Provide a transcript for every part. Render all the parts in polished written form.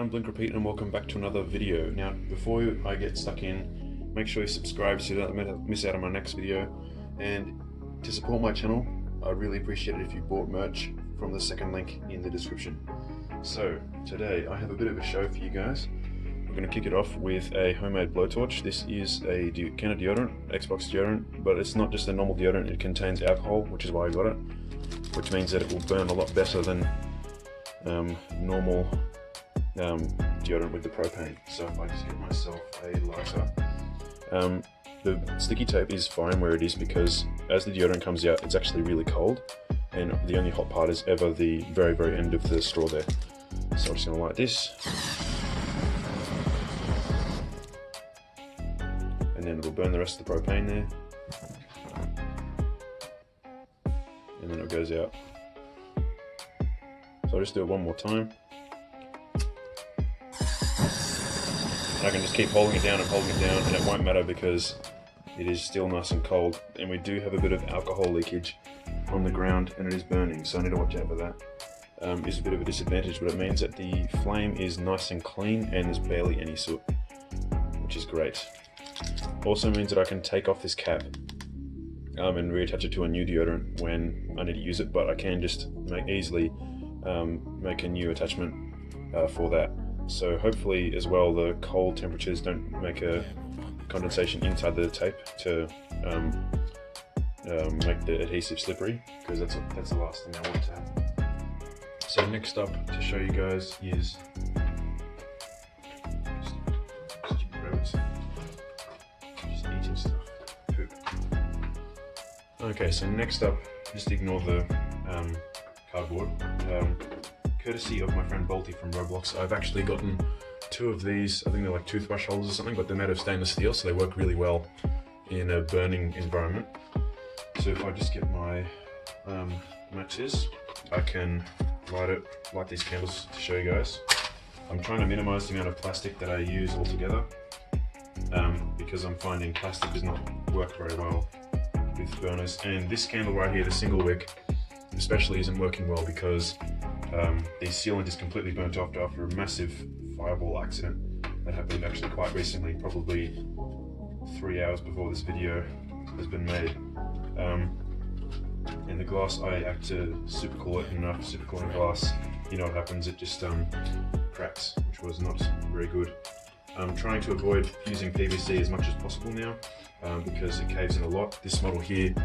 I'm Blink Repeat and welcome back to another video. Now, before I get stuck in, make sure you subscribe so you don't miss out on my next video. And to support my channel, I'd really appreciate it if you bought merch from the second link in the description. So, today I have a bit of a show for you guys. We're going to kick it off with a homemade blowtorch. This is a can of deodorant, Xbox deodorant, but it's not just a normal deodorant, it contains alcohol, which is why I got it, which means that it will burn a lot better than normal deodorant with the propane. So if I just get myself a lighter, the sticky tape is fine where it is because as the deodorant comes out, it's actually really cold, and the only hot part is ever the very end of the straw there. So I'm just going to light this, and then it'll burn the rest of the propane there, and then it goes out. So I'll just do it one more time. I can just keep holding it down and it won't matter because it is still nice and cold, and we do have a bit of alcohol leakage on the ground and it is burning, so I need to watch out for that. It's a bit of a disadvantage, but it means that the flame is nice and clean and there's barely any soot, which is great. Also means that I can take off this cap and reattach it to a new deodorant when I need to use it, but I can just easily make a new attachment for that. So hopefully as well the cold temperatures don't make a condensation inside the tape to make the adhesive slippery, because that's the last thing I want to happen. So next up to show you guys is just eating stuff. Poop. Okay, so next up, just ignore the cardboard. Courtesy of my friend Bolty from Roblox, I've actually gotten two of these. I think they're like toothbrush holders or something, but they're made of stainless steel, so they work really well in a burning environment. So if I just get my matches, I can light these candles to show you guys. I'm trying to minimize the amount of plastic that I use altogether, because I'm finding plastic does not work very well with burners. And this candle right here, the single wick, especially isn't working well because the sealant is completely burnt off after a massive fireball accident that happened actually quite recently, probably 3 hours before this video has been made. And the glass, I had to supercool it, and after supercooling glass, you know what happens, it just cracks, which was not very good. I'm trying to avoid using PVC as much as possible now because it caves in a lot. This model here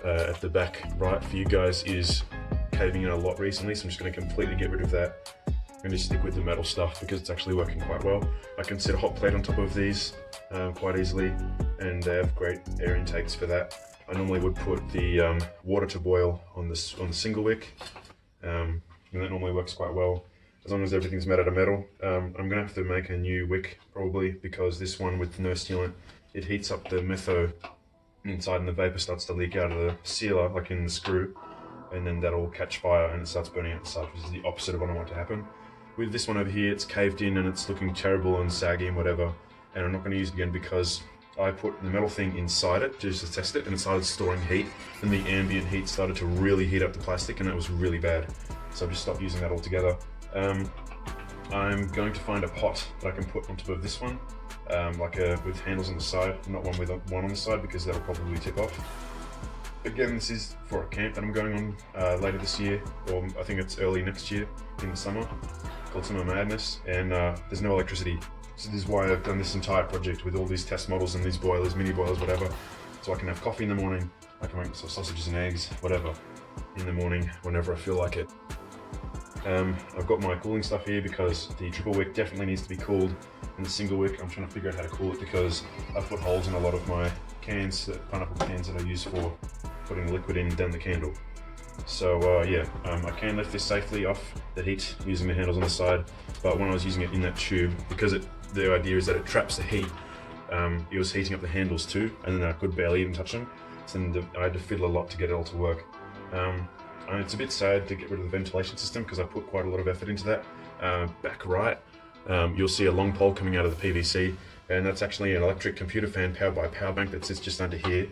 at the back right for you guys is caving in a lot recently, so I'm just going to completely get rid of that and just stick with the metal stuff because it's actually working quite well. I can set a hot plate on top of these quite easily, and they have great air intakes for that. I normally would put the water to boil on the single wick, and that normally works quite well as long as everything's made out of metal. I'm going to have to make a new wick probably, because this one with no sealant, it heats up the metho inside and the vapor starts to leak out of the sealer, like in the screw, and then that'll catch fire and it starts burning outside, which is the opposite of what I want to happen. With this one over here, it's caved in and it's looking terrible and saggy and whatever, and I'm not going to use it again because I put the metal thing inside it just to test it, and it started storing heat, and the ambient heat started to really heat up the plastic, and that was really bad. So I've just stopped using that altogether. I'm going to find a pot that I can put on top of this one, with handles on the side, not one with one on the side because that'll probably tip off. Again, this is for a camp that I'm going on later this year, or I think it's early next year in the summer, called Summer Madness, and there's no electricity. So this is why I've done this entire project with all these test models and these boilers, mini boilers, whatever, so I can have coffee in the morning, I can make myself sausages and eggs, whatever, in the morning whenever I feel like it. I've got my cooling stuff here because the triple wick definitely needs to be cooled, and the single wick I'm trying to figure out how to cool it because I've put holes in a lot of my cans, pineapple cans that I use for putting the liquid in down the candle. So yeah, I can lift this safely off the heat using the handles on the side, but when I was using it in that tube, because the idea is that it traps the heat, it was heating up the handles too, and then I could barely even touch them, so then I had to fiddle a lot to get it all to work. It's a bit sad to get rid of the ventilation system because I put quite a lot of effort into that. Back right, you'll see a long pole coming out of the PVC, and that's actually an electric computer fan powered by a power bank that sits just under here,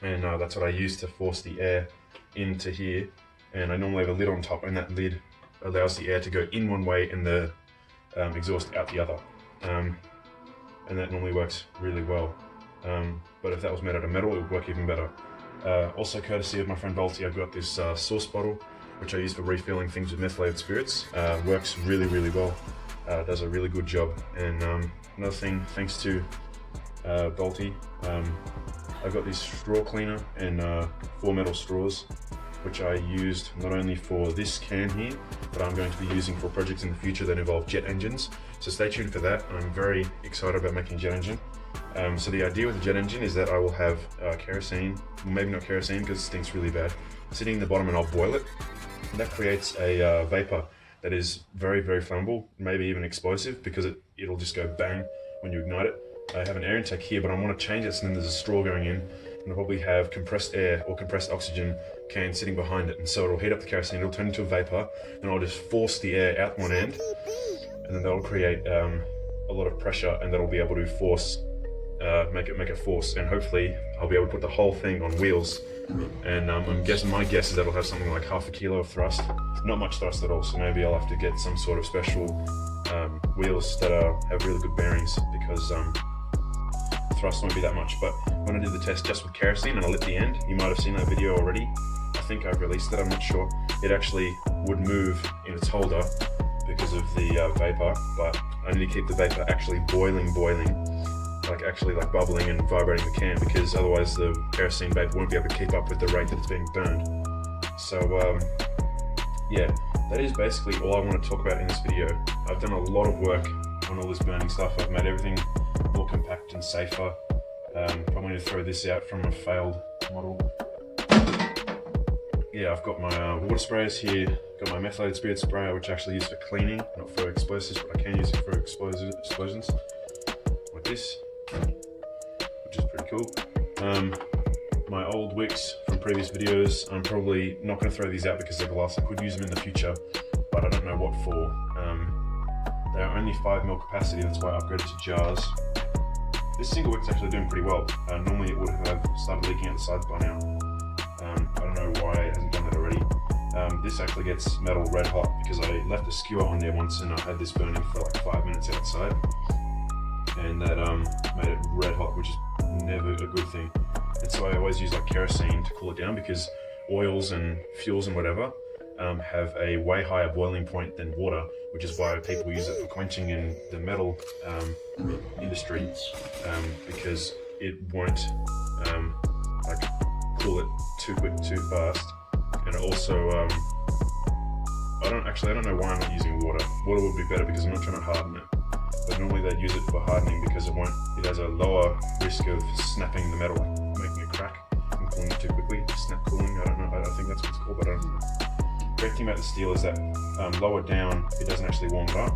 and that's what I use to force the air into here. And I normally have a lid on top, and that lid allows the air to go in one way and the exhaust out the other, and that normally works really well. But if that was made out of metal, it would work even better. Also courtesy of my friend Balti, I've got this sauce bottle which I use for refilling things with methylated spirits. Works really well, does a really good job. And another thing, thanks to Balti, I've got this straw cleaner and 4 metal straws, which I used not only for this can here, but I'm going to be using for projects in the future that involve jet engines. So stay tuned for that. I'm very excited about making a jet engine. So the idea with the jet engine is that I will have kerosene, maybe not kerosene because it stinks really bad, sitting in the bottom, and I'll boil it. And that creates a vapor that is very flammable, maybe even explosive, because it'll just go bang when you ignite it. I have an air intake here, but I want to change it so then there's a straw going in, and I'll probably have compressed air or compressed oxygen can sitting behind it, and so it'll heat up the kerosene, it'll turn into a vapor, and I'll just force the air out one end, and then that'll create a lot of pressure, and that'll be able to force, make it force, and hopefully I'll be able to put the whole thing on wheels. And my guess is that'll have something like half a kilo of thrust, not much thrust at all, so maybe I'll have to get some sort of special wheels that have really good bearings, because thrust won't be that much. But when I did the test just with kerosene and I lit the end, you might have seen that video already, I think I've released it, I'm not sure, it actually would move in its holder because of the vapor, but I need to keep the vapor actually boiling, like bubbling and vibrating the can, because otherwise the kerosene vapor won't be able to keep up with the rate that it's being burned. So yeah, that is basically all I want to talk about in this video. I've done a lot of work on all this burning stuff. I've made everything more compact and safer. Probably need to throw this out from a failed model. Yeah, I've got my water sprayers here, got my methylated spirit sprayer, which I actually use for cleaning, not for explosives, but I can use it for explosions, like this, which is pretty cool. My old wicks from previous videos, I'm probably not going to throw these out because they're glass. I could use them in the future, but I don't know what for. They are only 5 ml capacity, that's why I upgraded to jars. This single wick's actually doing pretty well. Normally it would have started leaking out the sides by now. I don't know why it hasn't done that already. This actually gets metal red hot because I left a skewer on there once and I had this burning for like 5 minutes outside. And that made it red hot, which is never a good thing. And so I always use like kerosene to cool it down, because oils and fuels and whatever have a way higher boiling point than water, which is why people use it for quenching in the metal industry, because it won't like cool it too quick, too fast. And it also, I don't know why I'm not using water. Water would be better because I'm not trying to harden it. But normally they'd use it for hardening because it has a lower risk of snapping the metal, making it crack and cooling it too quickly. Snap cooling, I don't know, I think that's what it's called, but I don't know. The great thing about the steel is that lower down, it doesn't actually warm it up.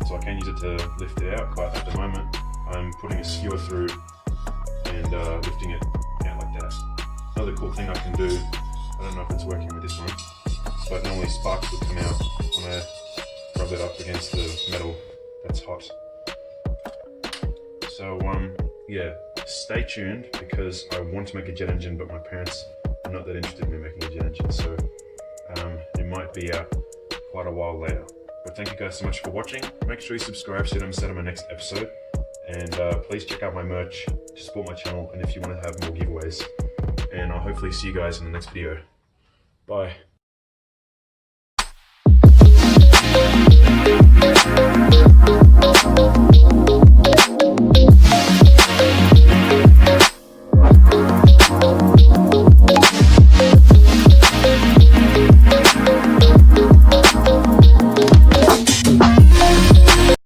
So I can use it to lift it out, but at the moment, I'm putting a skewer through and lifting it out like that. Another cool thing I can do, I don't know if it's working with this one, but normally sparks would come out when I rub it up against the metal that's hot. So yeah, stay tuned because I want to make a jet engine, but my parents are not that interested in me making a jet engine, so it might be out quite a while later. But thank you guys so much for watching. Make sure you subscribe so you don't miss out on my next episode, and please check out my merch to support my channel, and if you want to have more giveaways. And I'll hopefully see you guys in the next video. Bye.